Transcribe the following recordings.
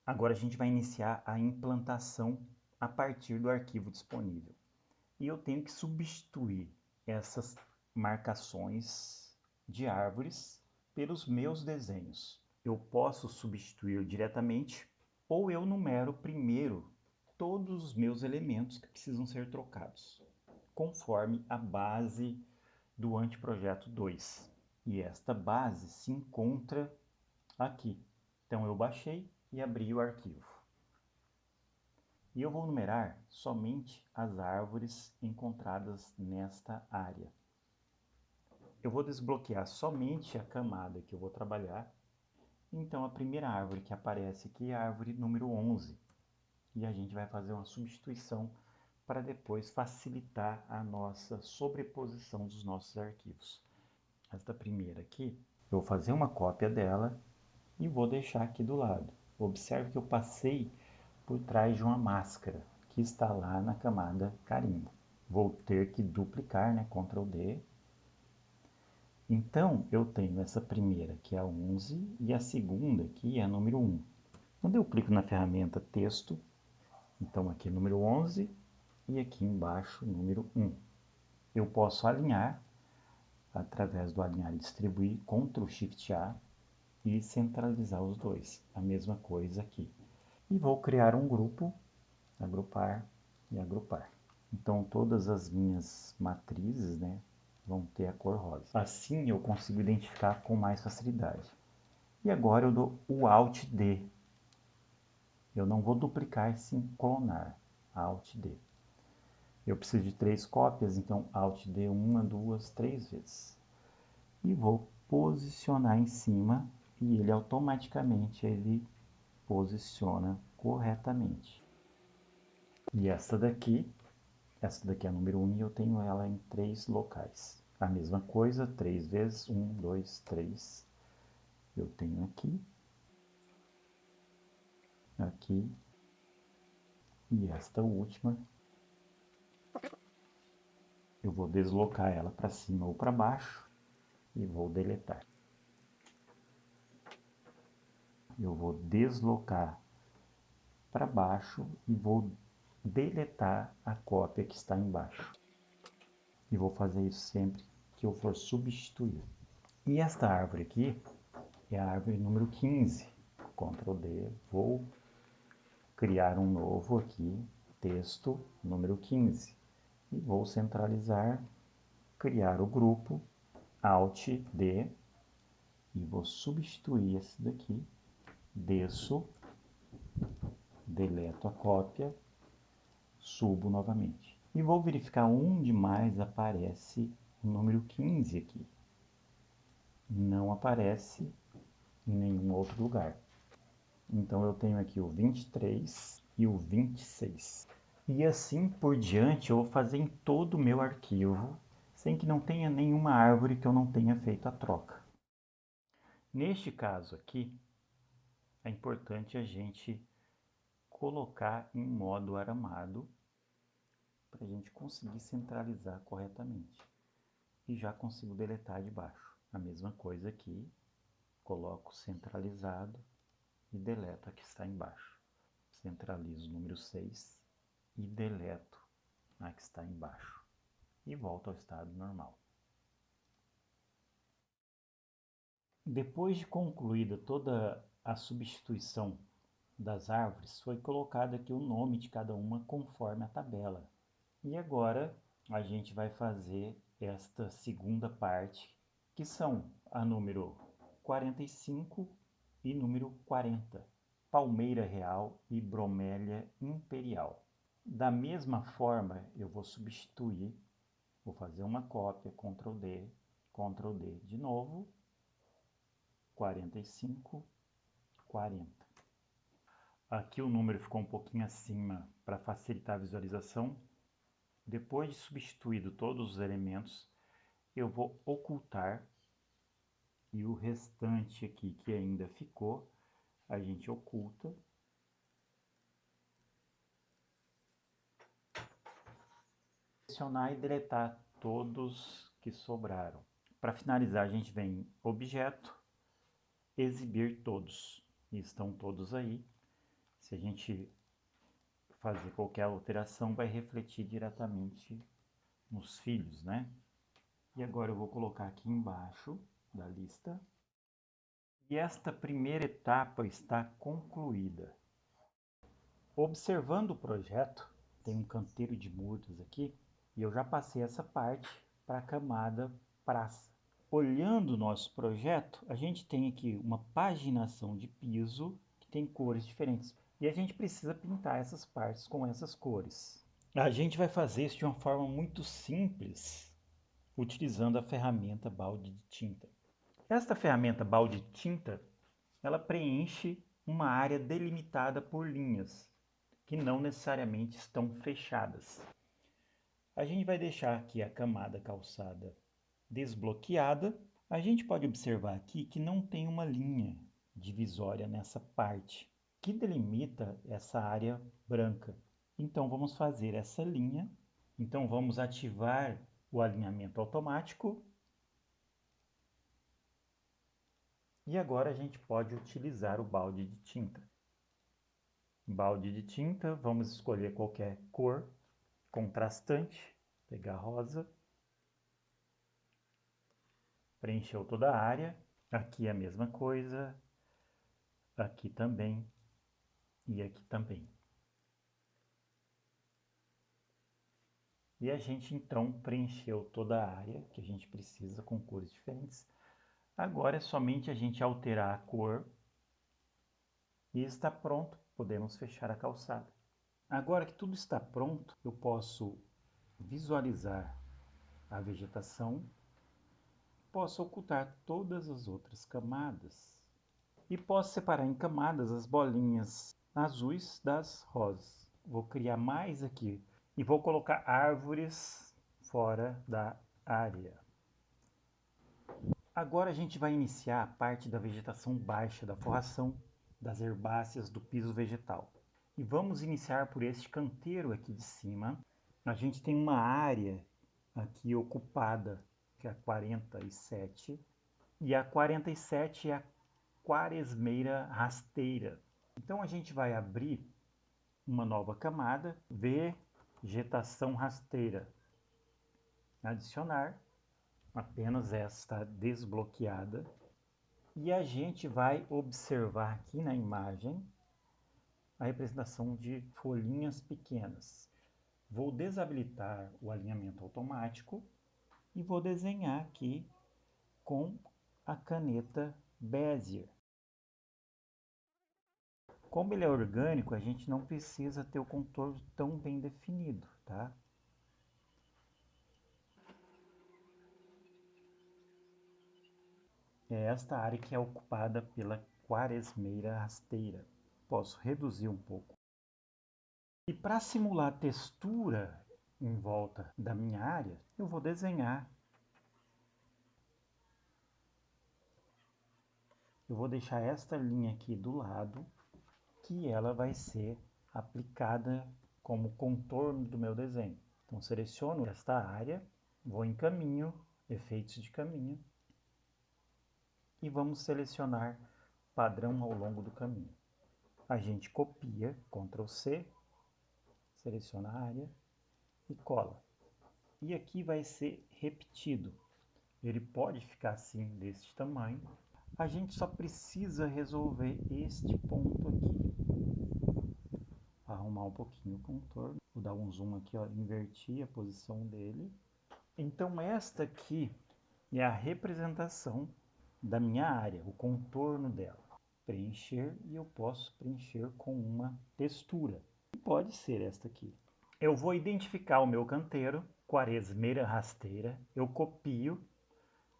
Agora a gente vai iniciar a implantação a partir do arquivo disponível. E eu tenho que substituir essas marcações de árvores pelos meus desenhos. Eu posso substituir diretamente ou eu numero primeiro todos os meus elementos que precisam ser trocados, conforme a base do anteprojeto 2. E esta base se encontra aqui. Então eu baixei e abri o arquivo. E eu vou numerar somente as árvores encontradas nesta área. Eu vou desbloquear somente a camada que eu vou trabalhar. Então a primeira árvore que aparece aqui é a árvore número 11. E a gente vai fazer uma substituição para depois facilitar a nossa sobreposição dos nossos arquivos. Esta primeira aqui, eu vou fazer uma cópia dela e vou deixar aqui do lado. Observe que eu passei por trás de uma máscara que está lá na camada carimbo. Vou ter que duplicar, né? Ctrl D. Então, eu tenho essa primeira, que é a 11, e a segunda, que é a número 1. Quando eu clico na ferramenta texto, então aqui número 11 e aqui embaixo número 1. Eu posso alinhar através do alinhar e distribuir, Ctrl Shift A, e centralizar os dois. A mesma coisa aqui. E vou criar um grupo, agrupar e agrupar. Então todas as minhas matrizes, né, vão ter a cor rosa. Assim eu consigo identificar com mais facilidade. E agora eu dou o Alt D. Eu não vou duplicar, sim clonar. Alt D. Eu preciso de 3 cópias, então Alt D 1, 2, 3 vezes. E vou posicionar em cima e ele automaticamente posiciona corretamente. E essa daqui é a número 1 e eu tenho ela em 3 locais. A mesma coisa, 3 vezes, 1, 2, 3. Eu tenho aqui, aqui, e esta última, eu vou deslocar ela para cima ou para baixo e vou deletar. Eu vou deslocar para baixo e vou deletar a cópia que está embaixo. E vou fazer isso sempre que eu for substituir. E esta árvore aqui é a árvore número 15. Ctrl D, vou criar um novo aqui, texto número 15. E vou centralizar, criar o grupo, Alt D, e vou substituir esse daqui, desço, deleto a cópia, subo novamente. E vou verificar onde mais aparece o número 15 aqui. Não aparece em nenhum outro lugar. Então eu tenho aqui o 23 e o 26. E assim por diante eu vou fazer em todo o meu arquivo, sem que não tenha nenhuma árvore que eu não tenha feito a troca. Neste caso aqui, é importante a gente colocar em modo aramado para a gente conseguir centralizar corretamente. E já consigo deletar de baixo. A mesma coisa aqui, coloco centralizado e deleto a que está embaixo. Centralizo o número 6 e deleto a que está embaixo. E volto ao estado normal. Depois de concluída toda a substituição das árvores, foi colocado aqui o nome de cada uma conforme a tabela. E agora a gente vai fazer esta segunda parte, que são a número 45 e número 40, palmeira real e bromélia imperial. Da mesma forma, eu vou substituir, vou fazer uma cópia, Ctrl D de novo, 45, 40. Aqui o número ficou um pouquinho acima para facilitar a visualização. Depois de substituído todos os elementos, eu vou ocultar e o restante aqui que ainda ficou, a gente oculta. Selecionar e deletar todos que sobraram. Para finalizar, a gente vem em Objeto, Exibir Todos. E estão todos aí. Se a gente fazer qualquer alteração, vai refletir diretamente nos filhos, né? E agora eu vou colocar aqui embaixo da lista. E esta primeira etapa está concluída. Observando o projeto, tem um canteiro de mudas aqui, e eu já passei essa parte para a camada praça. Olhando o nosso projeto, a gente tem aqui uma paginação de piso que tem cores diferentes. E a gente precisa pintar essas partes com essas cores. A gente vai fazer isso de uma forma muito simples, utilizando a ferramenta balde de tinta. Esta ferramenta balde de tinta, ela preenche uma área delimitada por linhas, que não necessariamente estão fechadas. A gente vai deixar aqui a camada calçada desbloqueada. A gente pode observar aqui que não tem uma linha divisória nessa parte, que delimita essa área branca. Então vamos fazer essa linha. Então vamos ativar o alinhamento automático. E agora a gente pode utilizar o balde de tinta. Balde de tinta, vamos escolher qualquer cor contrastante, pegar rosa. Preencheu toda a área. Aqui a mesma coisa. Aqui também. E aqui também. E a gente então preencheu toda a área que a gente precisa com cores diferentes. Agora é somente a gente alterar a cor e está pronto. Podemos fechar a calçada. Agora que tudo está pronto, eu posso visualizar a vegetação, posso ocultar todas as outras camadas e posso separar em camadas as bolinhas azuis das rosas. Vou criar mais aqui e vou colocar árvores fora da área. Agora a gente vai iniciar a parte da vegetação baixa, da forração das herbáceas do piso vegetal. E vamos iniciar por este canteiro aqui de cima. A gente tem uma área aqui ocupada, que é a 47, e a 47 é a quaresmeira rasteira. Então a gente vai abrir uma nova camada, vegetação rasteira. Adicionar, apenas esta desbloqueada. E a gente vai observar aqui na imagem a representação de folhinhas pequenas. Vou desabilitar o alinhamento automático e vou desenhar aqui com a caneta Bezier. Como ele é orgânico, a gente não precisa ter o contorno tão bem definido, tá? É esta área que é ocupada pela quaresmeira rasteira. Posso reduzir um pouco. E para simular a textura em volta da minha área, eu vou desenhar. Eu vou deixar esta linha aqui do lado, que ela vai ser aplicada como contorno do meu desenho. Então, seleciono esta área, vou em caminho, efeitos de caminho, e vamos selecionar padrão ao longo do caminho. A gente copia, Ctrl C, seleciona a área e cola. E aqui vai ser repetido. Ele pode ficar assim, deste tamanho. A gente só precisa resolver este ponto aqui. Arrumar um pouquinho o contorno. Vou dar um zoom aqui, ó, invertir a posição dele. Então esta aqui é a representação da minha área, o contorno dela. Preencher, e eu posso preencher com uma textura. Pode ser esta aqui. Eu vou identificar o meu canteiro, quaresmeira rasteira, eu copio,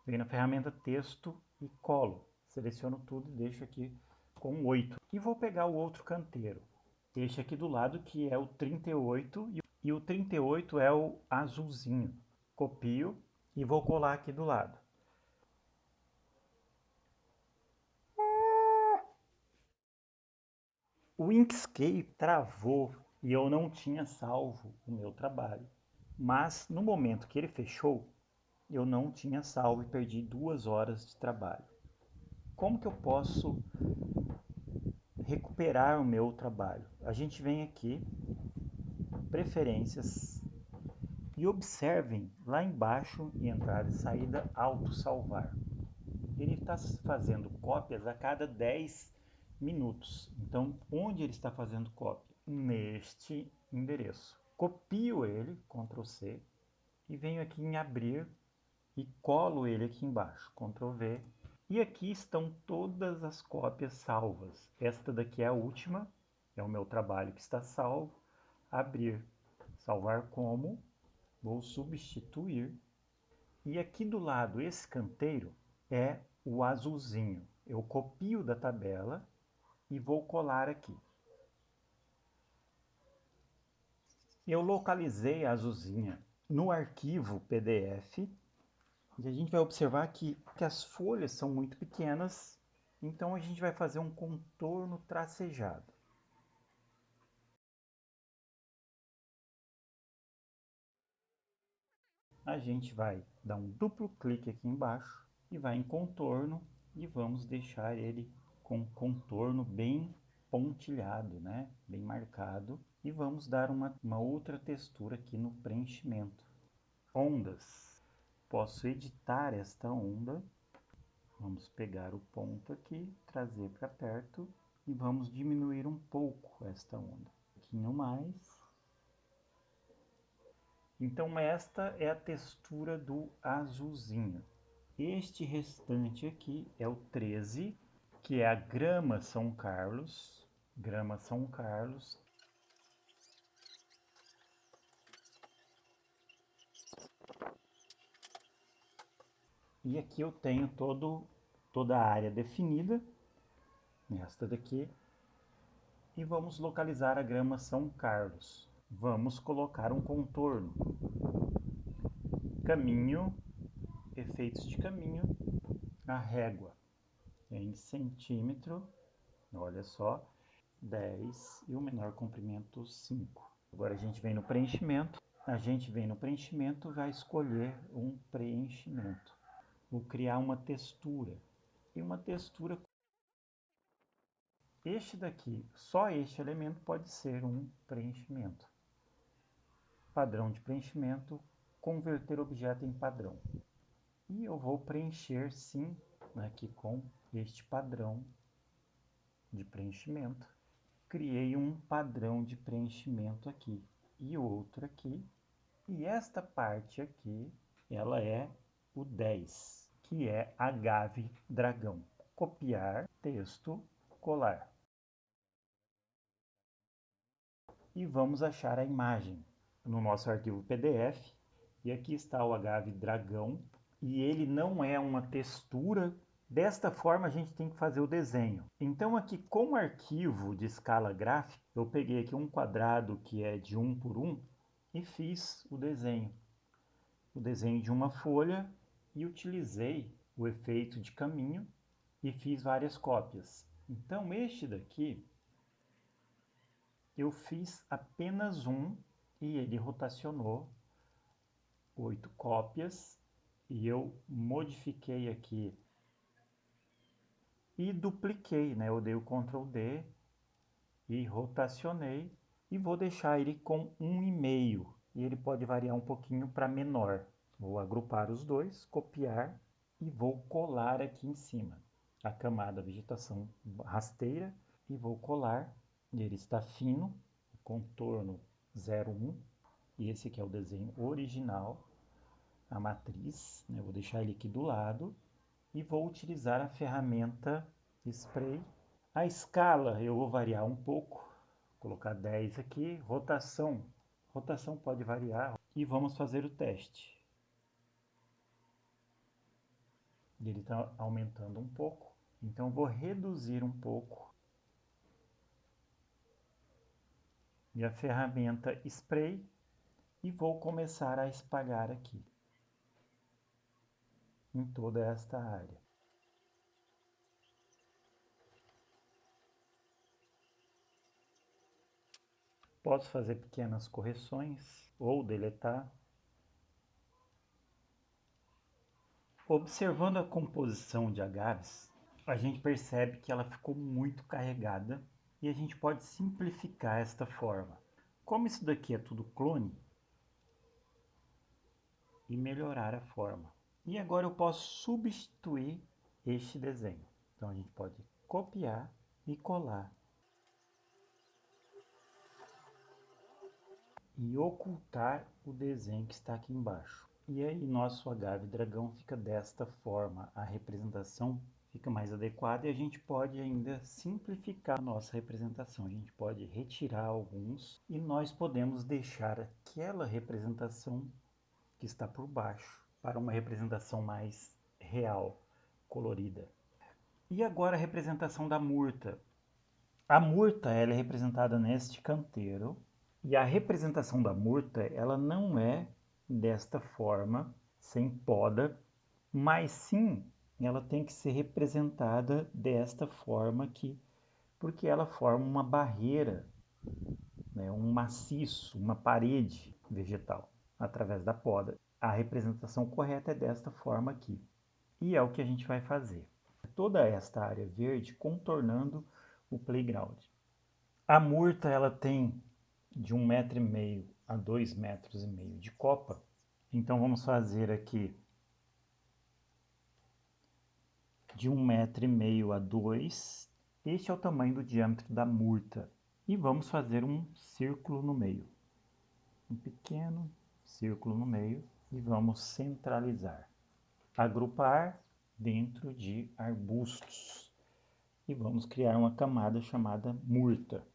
venho na ferramenta texto e colo. Seleciono tudo e deixo aqui com 8. E vou pegar o outro canteiro, este aqui do lado, que é o 38, e o 38 é o azulzinho. Copio e vou colar aqui do lado. O Inkscape travou e eu não tinha salvo o meu trabalho. Mas no momento que ele fechou, eu não tinha salvo e perdi 2 horas de trabalho. Como que eu posso recuperar o meu trabalho, a gente vem aqui, preferências, e observem lá embaixo, em entrada e saída, autossalvar. Ele está fazendo cópias a cada 10 minutos. Então, onde ele está fazendo cópia? Neste endereço. Copio ele, Ctrl C, e venho aqui em abrir e colo ele aqui embaixo, Ctrl V. E aqui estão todas as cópias salvas. Esta daqui é a última, é o meu trabalho que está salvo. Abrir, salvar como, vou substituir. E aqui do lado, esse canteiro é o azulzinho. Eu copio da tabela e vou colar aqui. Eu localizei a azulzinha no arquivo PDF e a gente vai observar que as folhas são muito pequenas, então a gente vai fazer um contorno tracejado. A gente vai dar um duplo clique aqui embaixo e vai em contorno e vamos deixar ele com contorno bem pontilhado, né? Bem marcado. E vamos dar uma outra textura aqui no preenchimento. Ondas. Posso editar esta onda. Vamos pegar o ponto aqui, trazer para perto e vamos diminuir um pouco esta onda. Um pouquinho mais. Então esta é a textura do azulzinho. Este restante aqui é o 13, que é a grama São Carlos. Grama São Carlos. E aqui eu tenho toda a área definida, nesta daqui. E vamos localizar a grama São Carlos. Vamos colocar um contorno. Caminho, efeitos de caminho, a régua em centímetro, olha só, 10 e o menor comprimento 5. Agora a gente vem no preenchimento, vai escolher um preenchimento. Vou criar uma textura. E uma textura, este daqui, só este elemento pode ser um preenchimento. Padrão de preenchimento, converter objeto em padrão. E eu vou preencher sim aqui com este padrão de preenchimento. Criei um padrão de preenchimento aqui e outro aqui. E esta parte aqui, ela é o 10, que é agave dragão. Copiar, texto, colar. E vamos achar a imagem no nosso arquivo PDF. E aqui está o agave dragão. E ele não é uma textura. Desta forma a gente tem que fazer o desenho. Então aqui, como arquivo de escala gráfica, eu peguei aqui um quadrado que é de 1 por 1 e fiz o desenho. O desenho de uma folha e utilizei o efeito de caminho e fiz várias cópias. Então este daqui eu fiz apenas um e ele rotacionou 8 cópias e eu modifiquei aqui e dupliquei, né? Eu dei o Ctrl D e rotacionei e vou deixar ele com 1,5 e ele pode variar um pouquinho para menor. Vou agrupar os dois, copiar e vou colar aqui em cima a camada vegetação rasteira e vou colar. E ele está fino, contorno 01 e esse aqui é o desenho original, a matriz, né? Vou deixar ele aqui do lado e vou utilizar a ferramenta Spray. A escala eu vou variar um pouco, colocar 10 aqui, rotação pode variar e vamos fazer o teste. Ele está aumentando um pouco, então vou reduzir um pouco. E a ferramenta Spray e vou começar a espalhar aqui, em toda esta área. Posso fazer pequenas correções ou deletar. Observando a composição de agaves, a gente percebe que ela ficou muito carregada e a gente pode simplificar esta forma. Como isso daqui é tudo clone, e melhorar a forma. E agora eu posso substituir este desenho. Então a gente pode copiar e colar. E ocultar o desenho que está aqui embaixo. E aí nosso agave dragão fica desta forma. A representação fica mais adequada e a gente pode ainda simplificar a nossa representação. A gente pode retirar alguns e nós podemos deixar aquela representação que está por baixo para uma representação mais real, colorida. E agora a representação da murta. A murta ela é representada neste canteiro. E a representação da murta, ela não é desta forma, sem poda, mas sim ela tem que ser representada desta forma aqui, porque ela forma uma barreira, né, um maciço, uma parede vegetal, através da poda. A representação correta é desta forma aqui. E é o que a gente vai fazer. Toda esta área verde contornando o playground. A murta ela tem de 1,5 m a 2,5 m de copa. Então vamos fazer aqui de 1,5 m a 2. Este é o tamanho do diâmetro da murta. E vamos fazer um círculo no meio. Um pequeno círculo no meio e vamos centralizar. Agrupar dentro de arbustos. E vamos criar uma camada chamada murta.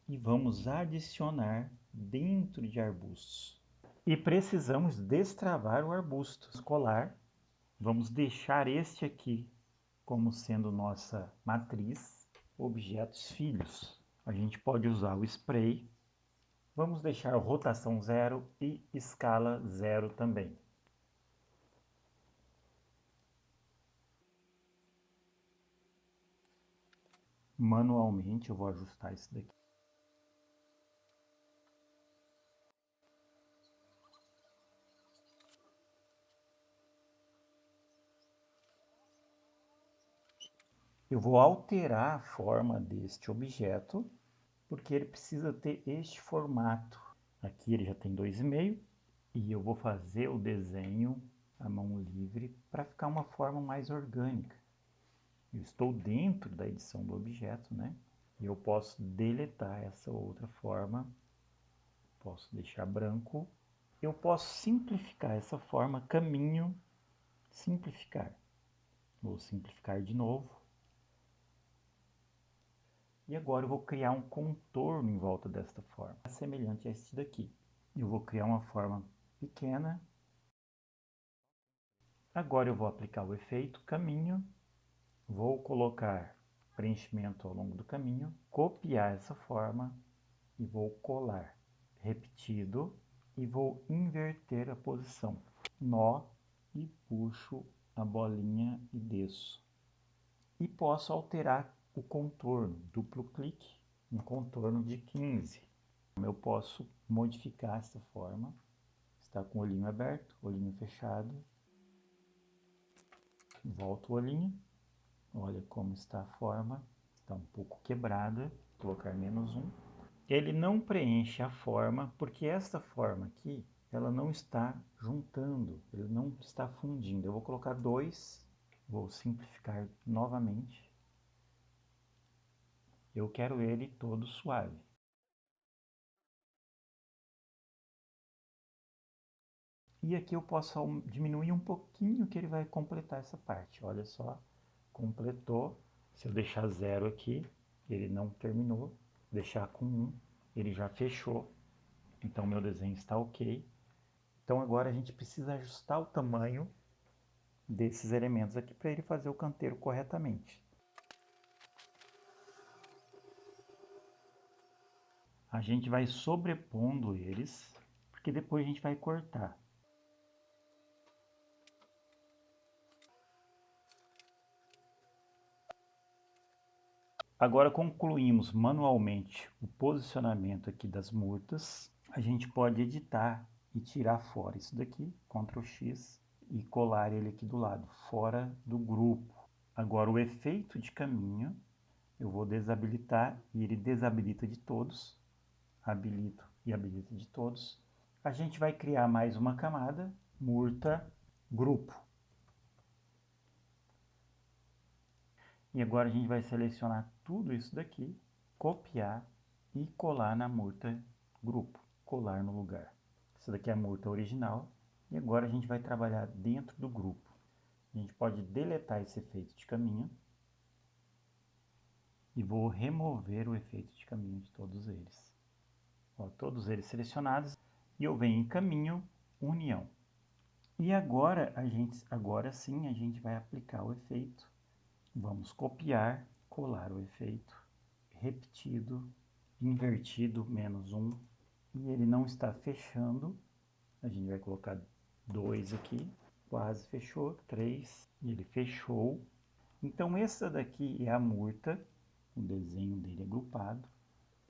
E vamos adicionar dentro de arbustos. E precisamos destravar o arbusto escolar. Vamos deixar este aqui como sendo nossa matriz, objetos filhos. A gente pode usar o spray. Vamos deixar rotação 0 e escala 0 também. Manualmente eu vou ajustar isso daqui. Eu vou alterar a forma deste objeto, porque ele precisa ter este formato. Aqui ele já tem 2,5 e eu vou fazer o desenho à mão livre para ficar uma forma mais orgânica. Eu estou dentro da edição do objeto, né? E eu posso deletar essa outra forma, posso deixar branco. Eu posso simplificar essa forma, caminho, simplificar. Vou simplificar de novo. E agora eu vou criar um contorno em volta desta forma, semelhante a este daqui. Eu vou criar uma forma pequena. Agora eu vou aplicar o efeito caminho. Vou colocar preenchimento ao longo do caminho, copiar essa forma e vou colar. Repetido e vou inverter a posição. Nó e puxo a bolinha e desço. E posso alterar o contorno, duplo clique, um contorno de 15. Eu posso modificar essa forma, está com o olhinho aberto, olhinho fechado, volto o olhinho, olha como está a forma, está um pouco quebrada, vou colocar -1. Ele não preenche a forma, porque esta forma aqui, ela não está juntando, ele não está fundindo. Eu vou colocar 2, vou simplificar novamente. Eu quero ele todo suave. E aqui eu posso diminuir um pouquinho que ele vai completar essa parte. Olha só, completou. Se eu deixar 0 aqui, ele não terminou. Deixar com 1, ele já fechou. Então meu desenho está ok. Então agora a gente precisa ajustar o tamanho desses elementos aqui para ele fazer o canteiro corretamente. A gente vai sobrepondo eles, porque depois a gente vai cortar. Agora concluímos manualmente o posicionamento aqui das murtas. A gente pode editar e tirar fora isso daqui, Ctrl X, e colar ele aqui do lado, fora do grupo. Agora o efeito de caminho, eu vou desabilitar e ele desabilita de todos. Habilito e habilita de todos. A gente vai criar mais uma camada, murta, grupo. E agora a gente vai selecionar tudo isso daqui, copiar e colar na murta grupo, colar no lugar. Essa daqui é a murta original. E agora a gente vai trabalhar dentro do grupo. A gente pode deletar esse efeito de caminho. E vou remover o efeito de caminho de todos eles. Ó, todos eles selecionados. E eu venho em caminho, união. E agora sim a gente vai aplicar o efeito. Vamos copiar, colar o efeito, repetido, invertido, -1. E ele não está fechando. A gente vai colocar 2 aqui. Quase fechou. 3. Ele fechou. Então, essa daqui é a murta. O desenho dele agrupado.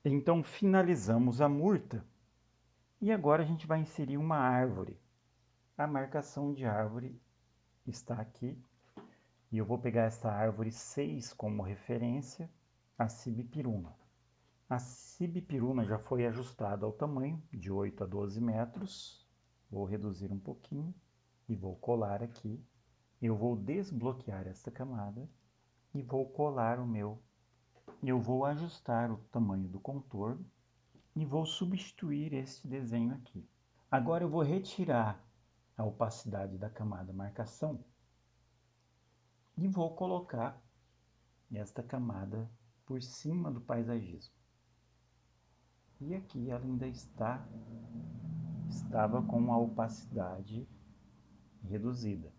Então, finalizamos a murta. E agora a gente vai inserir uma árvore. A marcação de árvore está aqui. E eu vou pegar essa árvore 6 como referência, a Sibipiruna. A Sibipiruna já foi ajustada ao tamanho, de 8 a 12 metros. Vou reduzir um pouquinho e vou colar aqui. Eu vou desbloquear esta camada e vou colar o meu. Eu vou ajustar o tamanho do contorno e vou substituir este desenho aqui. Agora eu vou retirar a opacidade da camada marcação e vou colocar esta camada por cima do paisagismo. E aqui ela ainda estava com a opacidade reduzida,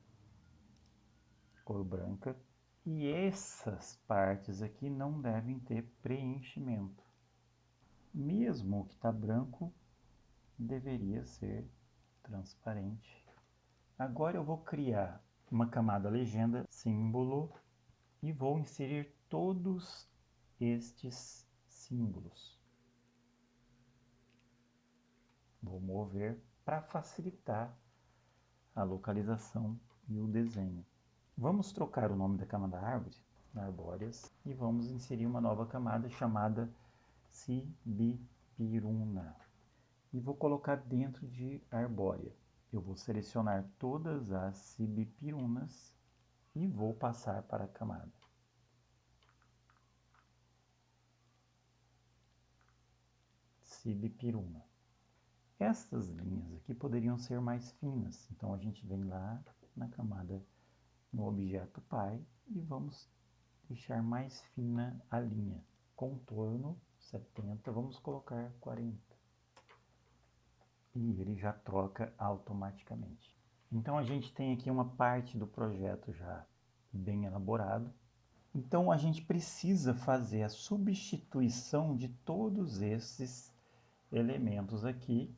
cor branca. E essas partes aqui não devem ter preenchimento. Mesmo o que está branco deveria ser transparente. Agora eu vou criar uma camada legenda, símbolo, e vou inserir todos estes símbolos. Vou mover para facilitar a localização e o desenho. Vamos trocar o nome da camada árvore, arbóreas, e vamos inserir uma nova camada chamada Sibipiruna. E vou colocar dentro de arbórea. Eu vou selecionar todas as Sibipirunas e vou passar para a camada. Sibipiruna. Estas linhas aqui poderiam ser mais finas, então a gente vem lá na camada, no objeto pai, e vamos deixar mais fina a linha. Contorno 70, vamos colocar 40. E ele já troca automaticamente. Então a gente tem aqui uma parte do projeto já bem elaborado. Então a gente precisa fazer a substituição de todos esses elementos aqui,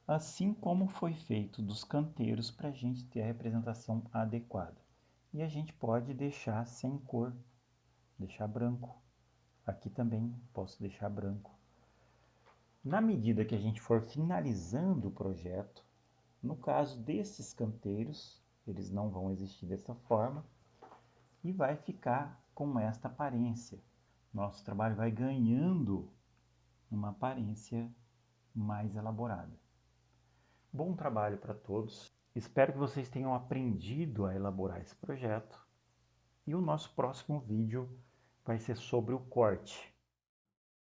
assim como foi feito dos canteiros, para a gente ter a representação adequada. E a gente pode deixar sem cor, deixar branco. Aqui também posso deixar branco. Na medida que a gente for finalizando o projeto, no caso desses canteiros, eles não vão existir dessa forma e vai ficar com esta aparência. Nosso trabalho vai ganhando uma aparência mais elaborada. Bom trabalho para todos. Espero que vocês tenham aprendido a elaborar esse projeto. E o nosso próximo vídeo vai ser sobre o corte.